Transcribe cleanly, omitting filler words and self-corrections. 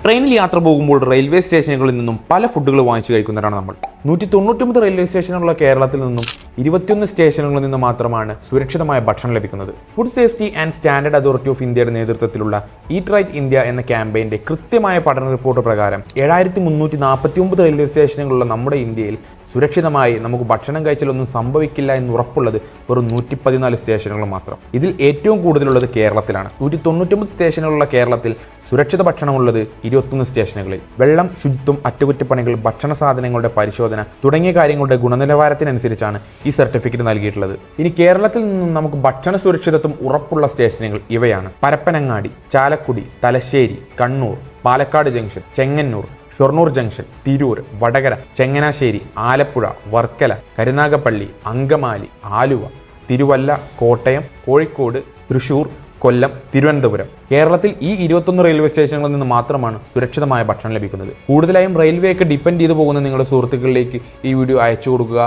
ട്രെയിനിൽ യാത്ര പോകുമ്പോൾ റെയിൽവേ സ്റ്റേഷനുകളിൽ നിന്നും പല ഫുഡുകൾ വാങ്ങിച്ചു കഴിക്കുന്നവരാണ് നമ്മൾ. 199 റെയിൽവേ സ്റ്റേഷനുകളുള്ള കേരളത്തിൽ നിന്നും 21 സ്റ്റേഷനുകളിൽ നിന്ന് മാത്രമാണ് സുരക്ഷിതമായ ഭക്ഷണം ലഭിക്കുന്നത്. Food safety and standard authority of ഇന്ത്യയുടെ നേതൃത്വത്തിലുള്ള ഈറ്റ് റൈറ്റ് ഇന്ത്യ എന്ന ക്യാമ്പയിന്റെ കൃത്യമായ പഠന റിപ്പോർട്ട് പ്രകാരം 7349 റെയിൽവേ സ്റ്റേഷനുകളുള്ള നമ്മുടെ ഇന്ത്യയിൽ സുരക്ഷിതമായി നമുക്ക് ഭക്ഷണം കഴിച്ചാലൊന്നും സംഭവിക്കില്ല എന്ന് ഉറപ്പുള്ളത് വെറും 114 സ്റ്റേഷനുകൾ മാത്രം. ഇതിൽ ഏറ്റവും കൂടുതലുള്ളത് കേരളത്തിലാണ്. 199 സ്റ്റേഷനുകളുള്ള കേരളത്തിൽ സുരക്ഷിത ഭക്ഷണമുള്ളത് 21 സ്റ്റേഷനുകളിൽ. വെള്ളം, ശുചിത്വം, അറ്റകുറ്റപ്പണികൾ, ഭക്ഷണ സാധനങ്ങളുടെ പരിശോധന തുടങ്ങിയ കാര്യങ്ങളുടെ ഗുണനിലവാരത്തിനനുസരിച്ചാണ് ഈ സർട്ടിഫിക്കറ്റ് നൽകിയിട്ടുള്ളത്. ഇനി കേരളത്തിൽ നിന്നും നമുക്ക് ഭക്ഷണ സുരക്ഷിതത്വം ഉറപ്പുള്ള സ്റ്റേഷനുകൾ ഇവയാണ്: പരപ്പനങ്ങാടി, ചാലക്കുടി, തലശ്ശേരി, കണ്ണൂർ, പാലക്കാട് ജംഗ്ഷൻ, ചെങ്ങന്നൂർ, ഷൊർണൂർ ജംഗ്ഷൻ, തിരൂർ, വടകര, ചങ്ങനാശ്ശേരി, ആലപ്പുഴ, വർക്കല, കരുനാഗപ്പള്ളി, അങ്കമാലി, ആലുവ, തിരുവല്ല, കോട്ടയം, കോഴിക്കോട്, തൃശൂർ, കൊല്ലം, തിരുവനന്തപുരം. കേരളത്തിൽ ഈ 21 റെയിൽവേ സ്റ്റേഷനുകളിൽ നിന്ന് മാത്രമാണ് സുരക്ഷിതമായ ഭക്ഷണം ലഭിക്കുന്നത്. കൂടുതലായും റെയിൽവേക്ക് ഡിപ്പെൻഡ് ചെയ്തു പോകുന്ന നിങ്ങളുടെ സുഹൃത്തുക്കളിലേക്ക് ഈ വീഡിയോ അയച്ചു കൊടുക്കുക.